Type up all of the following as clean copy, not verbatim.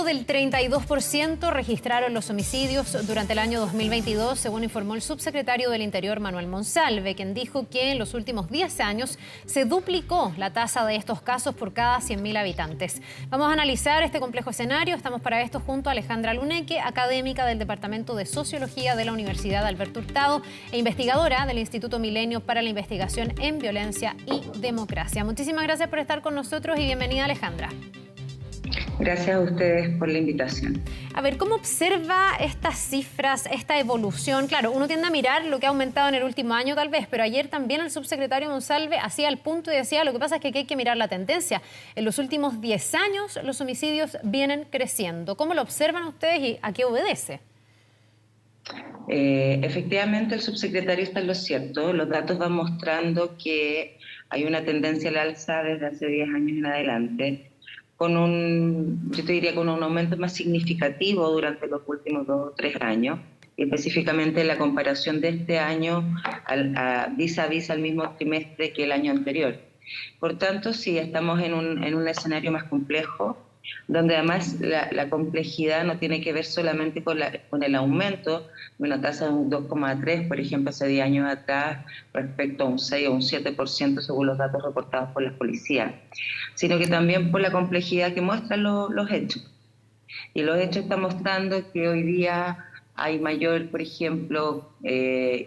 del 32% registraron los homicidios durante el año 2022, según informó el subsecretario del Interior, Manuel Monsalve, quien dijo que en los últimos 10 años se duplicó la tasa de estos casos por cada 100.000 habitantes. Vamos a analizar este complejo escenario. Estamos para esto junto a Alejandra Luneque, académica del Departamento de Sociología de la Universidad Alberto Hurtado e investigadora del Instituto Milenio para la Investigación en Violencia y Democracia. Muchísimas gracias por estar con nosotros y bienvenida, Alejandra. Gracias a ustedes por la invitación. A ver, ¿cómo observa estas cifras, esta evolución? Claro, uno tiende a mirar lo que ha aumentado en el último año tal vez, pero ayer también el subsecretario Monsalve hacía el punto y decía, lo que pasa es que aquí hay que mirar la tendencia. En los últimos 10 años los homicidios vienen creciendo. ¿Cómo lo observan ustedes y a qué obedece? Efectivamente, el subsecretario está en lo cierto. Los datos van mostrando que hay una tendencia al alza desde hace 10 años en adelante, yo te diría con un aumento más significativo durante los últimos 2 o 3 años, específicamente la comparación de este año vis a vis al mismo trimestre que el año anterior. Por tanto, sí, estamos en un escenario más complejo, donde además la complejidad no tiene que ver solamente con el aumento de una tasa de un 2,3, por ejemplo, hace 10 años atrás, respecto a un 6 o un 7% según los datos reportados por la policía, sino que también por la complejidad que muestran los hechos. Y los hechos están mostrando que hoy día hay mayor, por ejemplo,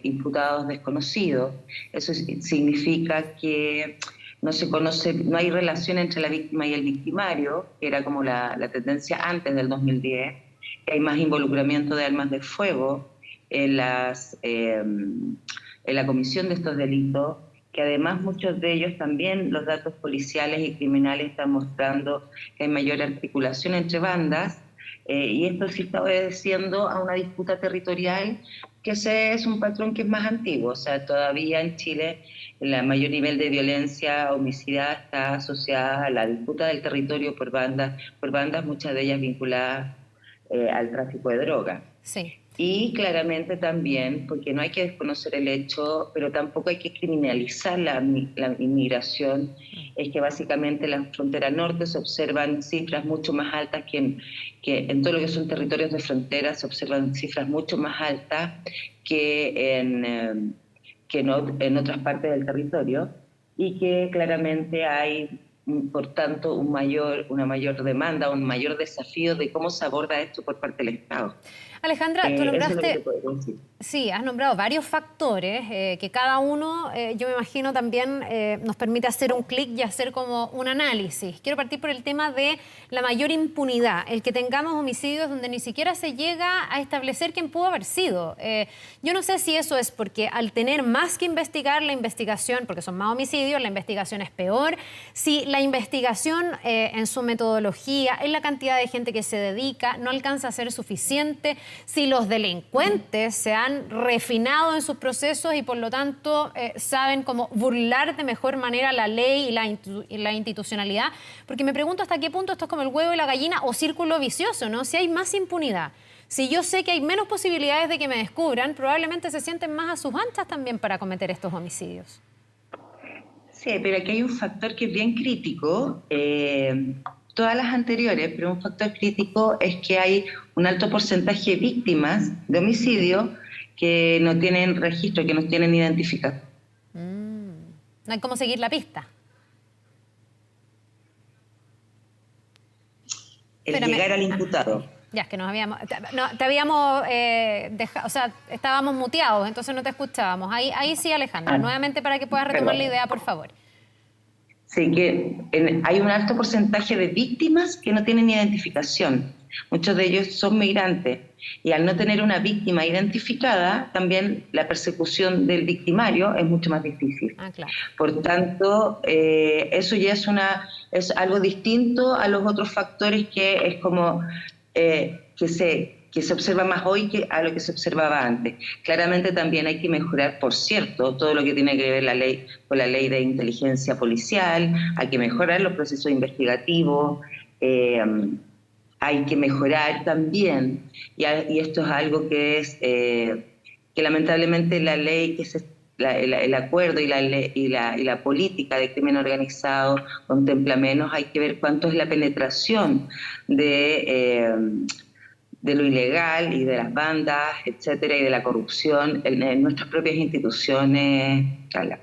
imputados desconocidos. Eso significa que no se conoce, no hay relación entre la víctima y el victimario, que era como la tendencia antes del 2010, que hay más involucramiento de armas de fuego en la comisión de estos delitos, que además muchos de ellos también los datos policiales y criminales están mostrando que hay mayor articulación entre bandas, y esto sí está obedeciendo a una disputa territorial, que ese es un patrón que es más antiguo. O sea, todavía en Chile el mayor nivel de violencia homicida está asociada a la disputa del territorio por bandas, muchas de ellas vinculadas al tráfico de drogas. Sí. Y claramente también, porque no hay que desconocer el hecho, pero tampoco hay que criminalizar la inmigración, es que básicamente en la frontera norte se observan cifras mucho más altas que en todo lo que son territorios de frontera, se observan cifras mucho más altas que en otras partes del territorio, y que claramente hay, por tanto, una mayor demanda, un mayor desafío de cómo se aborda esto por parte del Estado. Alejandra, tú nombraste, decir. Sí, has nombrado varios factores que cada uno, yo me imagino, también nos permite hacer un clic y hacer como un análisis. Quiero partir por el tema de la mayor impunidad, el que tengamos homicidios donde ni siquiera se llega a establecer quién pudo haber sido. Yo no sé si eso es porque al tener más que investigar la investigación, porque son más homicidios, la investigación es peor, si la investigación en su metodología, en la cantidad de gente que se dedica, no alcanza a ser suficiente, si los delincuentes se han refinado en sus procesos y por lo tanto saben cómo burlar de mejor manera la ley y la institucionalidad, porque me pregunto hasta qué punto esto es como el huevo y la gallina o círculo vicioso, ¿no? Si hay más impunidad, si yo sé que hay menos posibilidades de que me descubran, probablemente se sienten más a sus anchas también para cometer estos homicidios. Sí, pero aquí hay un factor que es bien crítico, todas las anteriores, pero un factor crítico es que hay un alto porcentaje de víctimas de homicidio que no tienen registro, que no tienen identificación. No hay cómo seguir la pista. Llegar al imputado. Ya, es que te habíamos dejado, o sea, estábamos muteados, entonces no te escuchábamos. Ahí sí, Alejandra, nuevamente para que puedas retomar la idea, por favor. Sí, que hay un alto porcentaje de víctimas que no tienen identificación. Muchos de ellos son migrantes y al no tener una víctima identificada, también la persecución del victimario es mucho más difícil. Claro. Por tanto, eso ya es algo distinto a los otros factores que es como que se observa más hoy que a lo que se observaba antes. Claramente también hay que mejorar, por cierto, todo lo que tiene que ver con la ley de inteligencia policial, hay que mejorar los procesos investigativos, hay que mejorar también, y esto es algo que es que lamentablemente la ley el acuerdo y la política de crimen organizado contempla menos, hay que ver cuánto es la penetración de lo ilegal y de las bandas, etcétera, y de la corrupción en nuestras propias instituciones, Carla.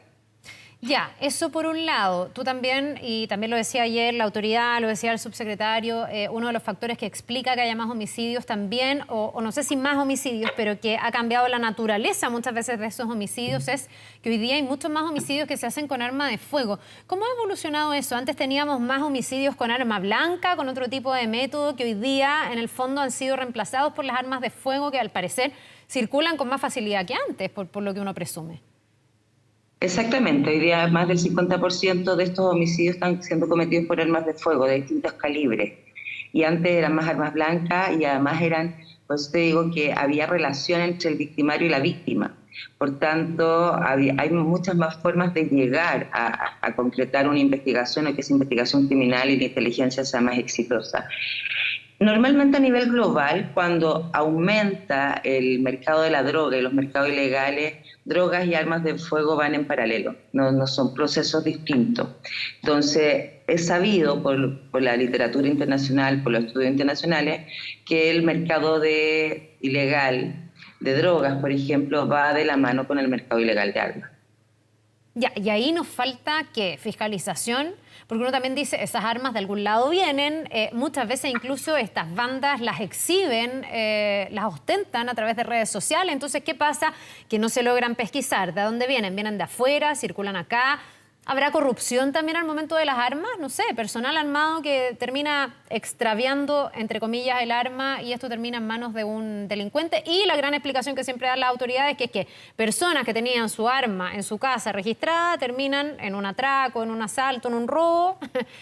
Ya, eso por un lado. Tú también, y también lo decía ayer la autoridad, lo decía el subsecretario, uno de los factores que explica que haya más homicidios también, o no sé si más homicidios, pero que ha cambiado la naturaleza muchas veces de esos homicidios, es que hoy día hay muchos más homicidios que se hacen con arma de fuego. ¿Cómo ha evolucionado eso? Antes teníamos más homicidios con arma blanca, con otro tipo de método, que hoy día en el fondo han sido reemplazados por las armas de fuego que al parecer circulan con más facilidad que antes, por lo que uno presume. Exactamente, hoy día más del 50% de estos homicidios están siendo cometidos por armas de fuego de distintos calibres. Y antes eran más armas blancas y además pues te digo que había relación entre el victimario y la víctima. Por tanto, hay muchas más formas de llegar a concretar una investigación o que esa investigación criminal y la inteligencia sea más exitosa. Normalmente a nivel global, cuando aumenta el mercado de la droga y los mercados ilegales, drogas y armas de fuego van en paralelo, no son procesos distintos. Entonces, es sabido por la literatura internacional, por los estudios internacionales, que el mercado ilegal de drogas, por ejemplo, va de la mano con el mercado ilegal de armas. Ya, y ahí nos falta, ¿qué? Fiscalización, porque uno también dice, esas armas de algún lado vienen, muchas veces incluso estas bandas las exhiben, las ostentan a través de redes sociales, entonces, ¿qué pasa? Que no se logran pesquisar. ¿De dónde vienen? ¿Vienen de afuera? ¿Circulan acá? ¿Habrá corrupción también al momento de las armas? No sé, personal armado que termina extraviando, entre comillas, el arma y esto termina en manos de un delincuente. Y la gran explicación que siempre dan las autoridades que es que personas que tenían su arma en su casa registrada terminan en un atraco, en un asalto, en un robo,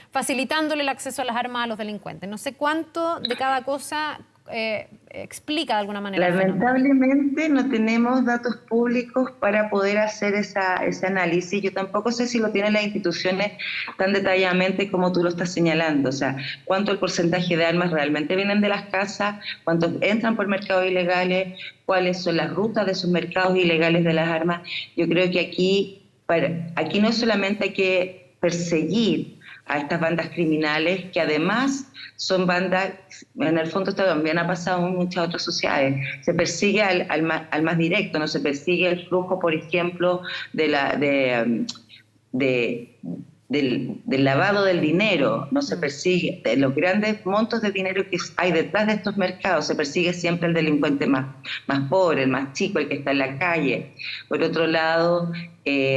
facilitándole el acceso a las armas a los delincuentes. No sé cuánto de cada cosa explica de alguna manera. Lamentablemente no tenemos datos públicos para poder hacer ese análisis. Yo tampoco sé si lo tienen las instituciones tan detalladamente como tú lo estás señalando. O sea, cuánto el porcentaje de armas realmente vienen de las casas, cuántos entran por mercados ilegales, cuáles son las rutas de esos mercados ilegales de las armas. Yo creo que aquí no solamente hay que perseguir a estas bandas criminales, que además son bandas, en el fondo esto también ha pasado en muchas otras sociedades, se persigue al más directo, no se persigue el flujo, por ejemplo, del lavado del dinero, no se persigue de los grandes montos de dinero que hay detrás de estos mercados, se persigue siempre el delincuente más pobre, el más chico, el que está en la calle. Por otro lado,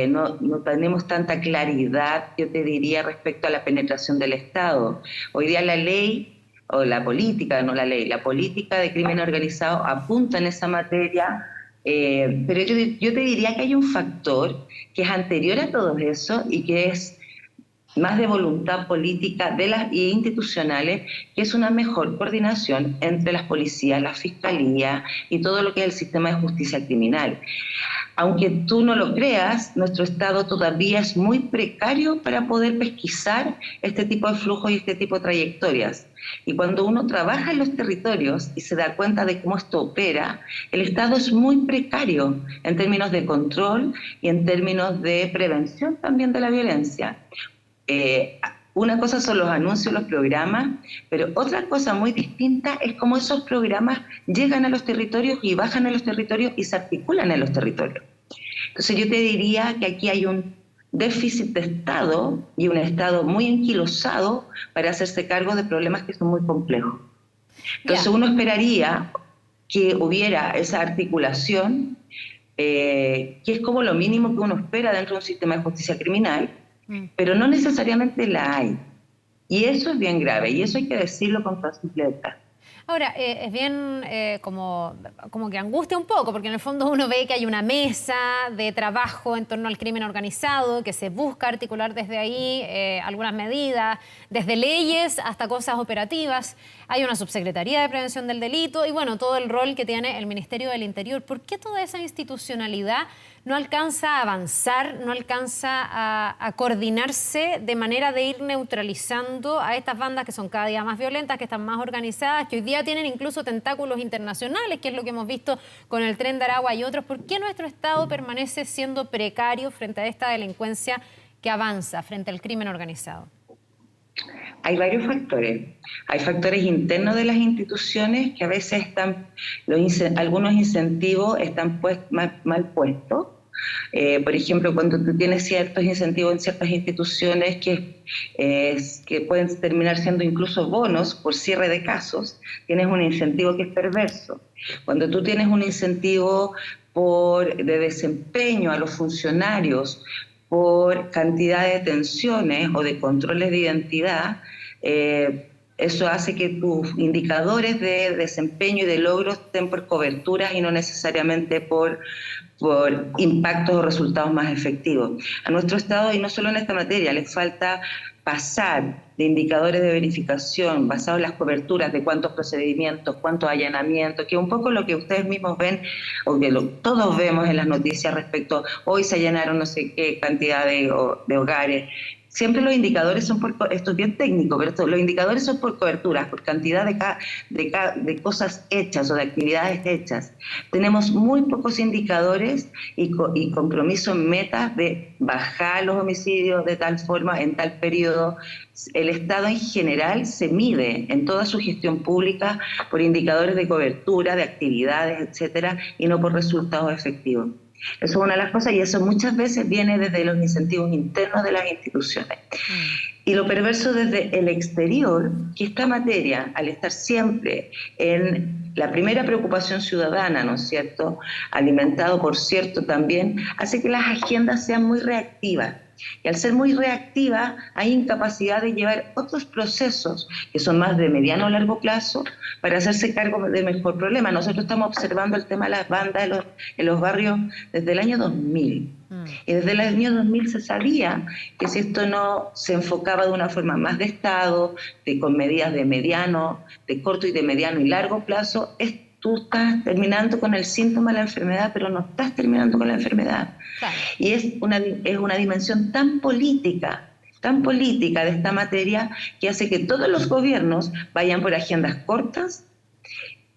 no tenemos tanta claridad, yo te diría, respecto a la penetración del Estado. Hoy día la ley, o la política, no la ley, la política de crimen organizado apunta en esa materia, pero yo te diría que hay un factor que es anterior a todo eso y que es más de voluntad política y institucionales, que es una mejor coordinación entre las policías, la fiscalía y todo lo que es el sistema de justicia criminal. Aunque tú no lo creas, nuestro Estado todavía es muy precario para poder pesquisar este tipo de flujos y este tipo de trayectorias. Y cuando uno trabaja en los territorios y se da cuenta de cómo esto opera, el Estado es muy precario en términos de control y en términos de prevención también de la violencia. Una cosa son los anuncios, los programas, pero otra cosa muy distinta es cómo esos programas llegan a los territorios y bajan a los territorios y se articulan en los territorios. Entonces yo te diría que aquí hay un déficit de Estado y un Estado muy enquilosado para hacerse cargo de problemas que son muy complejos. Entonces uno esperaría que hubiera esa articulación, que es como lo mínimo que uno espera dentro de un sistema de justicia criminal, pero no necesariamente la hay. Y eso es bien grave, y eso hay que decirlo con toda simpleza. Ahora, es bien como que angustia un poco, porque en el fondo uno ve que hay una mesa de trabajo en torno al crimen organizado, que se busca articular desde ahí algunas medidas, desde leyes hasta cosas operativas. Hay una subsecretaría de prevención del delito y, bueno, todo el rol que tiene el Ministerio del Interior. ¿Por qué toda esa institucionalidad no alcanza a avanzar, no alcanza a coordinarse de manera de ir neutralizando a estas bandas que son cada día más violentas, que están más organizadas, que hoy día ya tienen incluso tentáculos internacionales, que es lo que hemos visto con el Tren de Aragua y otros. ¿Por qué nuestro Estado permanece siendo precario frente a esta delincuencia que avanza, frente al crimen organizado? Hay varios factores. Hay factores internos de las instituciones que a veces algunos incentivos están mal puestos. Por ejemplo, cuando tú tienes ciertos incentivos en ciertas instituciones que pueden terminar siendo incluso bonos por cierre de casos, tienes un incentivo que es perverso. Cuando tú tienes un incentivo de desempeño a los funcionarios por cantidad de detenciones o de controles de identidad, eso hace que tus indicadores de desempeño y de logros estén por coberturas y no necesariamente por impactos o resultados más efectivos. A nuestro Estado, y no solo en esta materia, les falta pasar de indicadores de verificación basados en las coberturas de cuántos procedimientos, cuántos allanamientos, que es un poco lo que ustedes mismos ven, o que todos vemos en las noticias respecto, hoy se allanaron no sé qué cantidad de hogares. Siempre los indicadores son esto es bien técnico, pero los indicadores son por coberturas, por cantidad de cosas hechas o de actividades hechas. Tenemos muy pocos indicadores y compromiso en metas de bajar los homicidios de tal forma en tal periodo. El Estado en general se mide en toda su gestión pública por indicadores de cobertura, de actividades, etcétera, y no por resultados efectivos. Eso es una de las cosas, y eso muchas veces viene desde los incentivos internos de las instituciones. Y lo perverso desde el exterior, que esta materia, al estar siempre en la primera preocupación ciudadana, ¿no es cierto?, alimentado por cierto también, hace que las agendas sean muy reactivas. Y al ser muy reactiva, hay incapacidad de llevar otros procesos que son más de mediano o largo plazo para hacerse cargo de mejor problema. Nosotros estamos observando el tema de las bandas en los barrios desde el año 2000. Y desde el año 2000 se sabía que si esto no se enfocaba de una forma más de Estado, con medidas de corto y de mediano y largo plazo, tú estás terminando con el síntoma de la enfermedad, pero no estás terminando con la enfermedad. Claro. Y es una dimensión tan política de esta materia, que hace que todos los gobiernos vayan por agendas cortas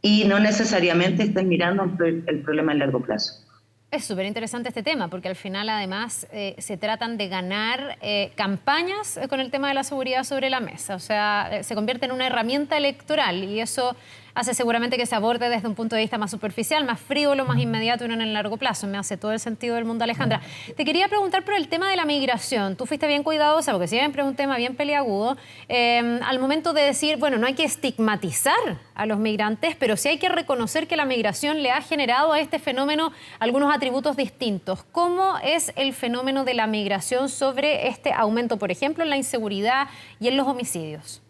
y no necesariamente estén mirando el problema a largo plazo. Es súper interesante este tema, porque al final además se tratan de ganar campañas con el tema de la seguridad sobre la mesa. O sea, se convierte en una herramienta electoral, y eso hace seguramente que se aborde desde un punto de vista más superficial, más frívolo, más inmediato y no en el largo plazo. Me hace todo el sentido del mundo, Alejandra. Te quería preguntar por el tema de la migración. Tú fuiste bien cuidadosa, porque siempre es un tema bien peliagudo, al momento de decir, bueno, no hay que estigmatizar a los migrantes, pero sí hay que reconocer que la migración le ha generado a este fenómeno algunos atributos distintos. ¿Cómo es el fenómeno de la migración sobre este aumento, por ejemplo, en la inseguridad y en los homicidios?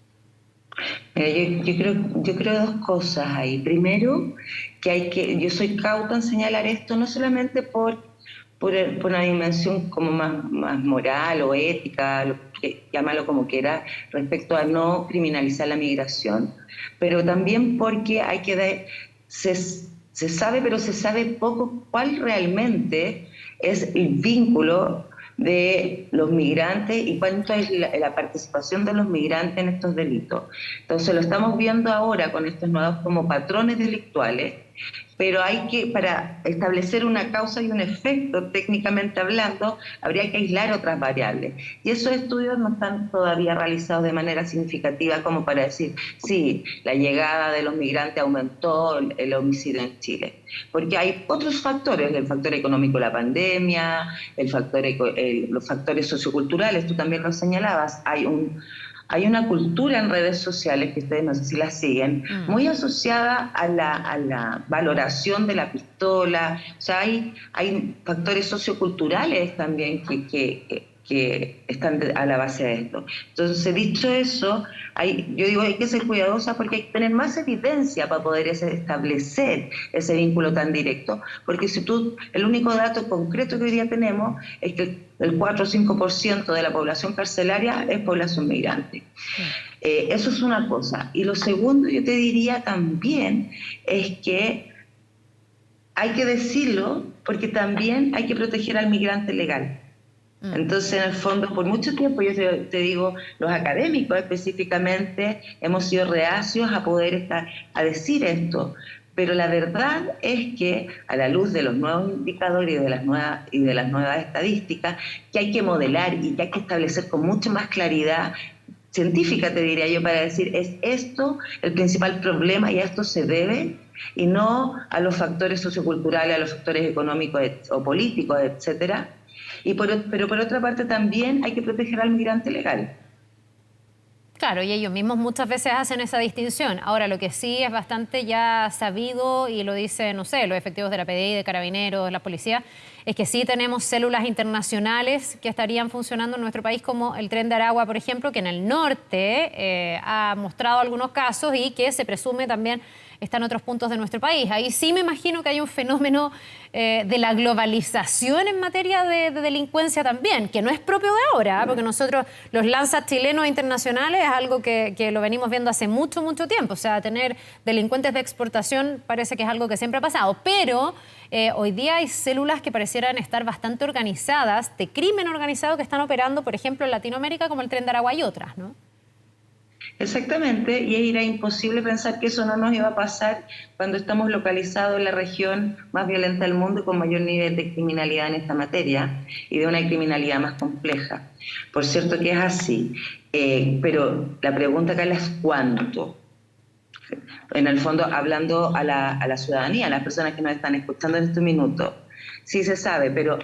Yo creo dos cosas ahí. Primero, yo soy cauta en señalar esto, no solamente por una dimensión como más moral o ética, llámalo como quiera, respecto a no criminalizar la migración, pero también porque se sabe, pero se sabe poco cuál realmente es el vínculo de los migrantes y cuánto es la participación de los migrantes en estos delitos. Entonces lo estamos viendo ahora con estos nuevos como patrones delictuales, pero para establecer una causa y un efecto, técnicamente hablando, habría que aislar otras variables. Y esos estudios no están todavía realizados de manera significativa como para decir, sí, la llegada de los migrantes aumentó el homicidio en Chile. Porque hay otros factores, el factor económico de la pandemia, los factores socioculturales, tú también lo señalabas, hay una cultura en redes sociales, que ustedes no sé si la siguen, muy asociada a la valoración de la pistola. O sea, hay factores socioculturales también que están a la base de esto. Entonces, dicho eso, yo digo hay que ser cuidadosa porque hay que tener más evidencia para poder establecer ese vínculo tan directo, porque el único dato concreto que hoy día tenemos es que el 4 o 5% de la población carcelaria es población migrante. Eso es una cosa. Y lo segundo, yo te diría también, es que hay que decirlo porque también hay que proteger al migrante legal. Entonces, en el fondo, por mucho tiempo, yo te digo, los académicos específicamente hemos sido reacios a poder a decir esto. Pero la verdad es que, a la luz de los nuevos indicadores y de las nuevas estadísticas, que hay que modelar y que hay que establecer con mucha más claridad científica, te diría yo, para decir, es esto el principal problema y a esto se debe, y no a los factores socioculturales, a los factores económicos o políticos, etcétera. Pero por otra parte también hay que proteger al migrante legal. Claro, y ellos mismos muchas veces hacen esa distinción. Ahora, lo que sí es bastante ya sabido, y lo dicen, no sé, los efectivos de la PDI, de Carabineros, la policía, es que sí tenemos células internacionales que estarían funcionando en nuestro país, como el Tren de Aragua, por ejemplo, que en el norte ha mostrado algunos casos y que se presume también está en otros puntos de nuestro país. Ahí sí me imagino que hay un fenómeno de la globalización en materia de delincuencia también, que no es propio de ahora, porque nosotros, los lanzas chilenos e internacionales, es algo que lo venimos viendo hace mucho, mucho tiempo. O sea, tener delincuentes de exportación parece que es algo que siempre ha pasado, pero hoy día hay células que parecieran estar bastante organizadas, de crimen organizado, que están operando, por ejemplo, en Latinoamérica, como el Tren de Aragua y otras, ¿no? Exactamente, y era imposible pensar que eso no nos iba a pasar cuando estamos localizados en la región más violenta del mundo y con mayor nivel de criminalidad en esta materia y de una criminalidad más compleja. Por cierto que es así, pero la pregunta acá es ¿cuánto? En el fondo, hablando a la ciudadanía, a las personas que nos están escuchando en este minuto, sí se sabe, pero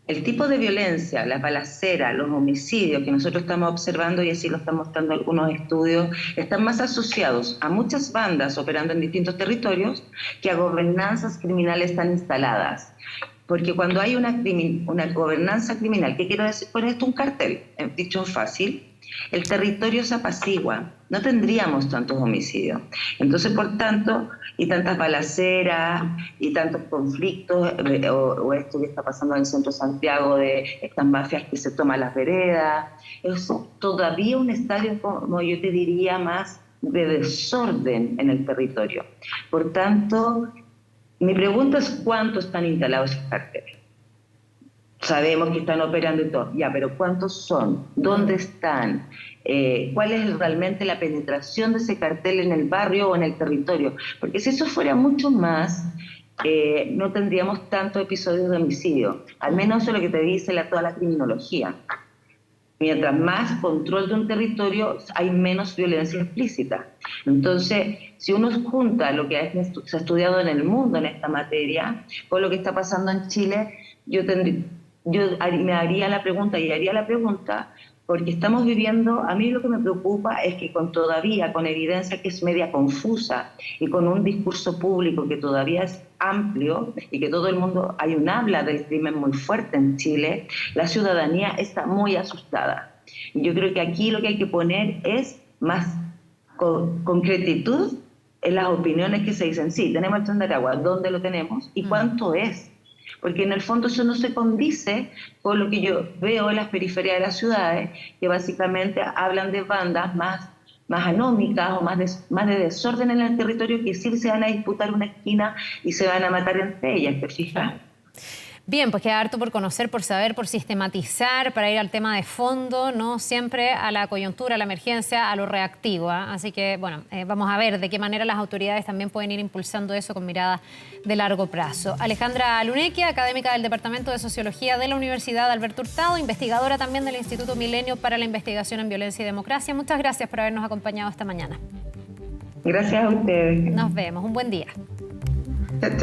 el tipo de violencia, las balaceras, los homicidios que nosotros estamos observando, y así lo están mostrando algunos estudios, están más asociados a muchas bandas operando en distintos territorios que a gobernanzas criminales tan instaladas. Porque cuando hay una gobernanza criminal, ¿qué quiero decir con esto? Un cartel, dicho fácil, el territorio se apacigua, no tendríamos tantos homicidios. Entonces, por tanto, y tantas balaceras y tantos conflictos, o esto que está pasando en el centro de Santiago, de estas mafias que se toman las veredas, es todavía un estadio, como yo te diría, más de desorden en el territorio. Por tanto, mi pregunta es ¿cuántos están instalados esos carteles? Sabemos que están operando y todo, ya, pero ¿cuántos son? ¿Dónde están? ¿Cuál es realmente la penetración de ese cartel en el barrio o en el territorio? Porque si eso fuera mucho más, no tendríamos tantos episodios de homicidio. Al menos eso es lo que te dice toda la criminología. Mientras más control de un territorio, hay menos violencia explícita. Entonces, si uno junta lo que se ha estudiado en el mundo en esta materia con lo que está pasando en Chile, yo me haría la pregunta y haría la pregunta, porque estamos viviendo, a mí lo que me preocupa es que todavía con evidencia que es media confusa y con un discurso público que todavía es amplio y que todo el mundo, hay un habla del crimen muy fuerte en Chile, la ciudadanía está muy asustada. Yo creo que aquí lo que hay que poner es más concretitud en las opiniones que se dicen. Sí, tenemos el Tren de Aragua, ¿dónde lo tenemos? ¿Y cuánto es? Porque en el fondo eso no se condice con lo que yo veo en las periferias de las ciudades, que básicamente hablan de bandas más anómicas o más de desorden en el territorio, que sí se van a disputar una esquina y se van a matar entre ellas, ¿te fijas? Bien, pues queda harto por conocer, por saber, por sistematizar, para ir al tema de fondo, no siempre a la coyuntura, a la emergencia, a lo reactivo. Así que, bueno, vamos a ver de qué manera las autoridades también pueden ir impulsando eso con mirada de largo plazo. Alejandra Lunequia, académica del Departamento de Sociología de la Universidad Alberto Hurtado, investigadora también del Instituto Milenio para la Investigación en Violencia y Democracia. Muchas gracias por habernos acompañado esta mañana. Gracias a ustedes. Nos vemos. Un buen día.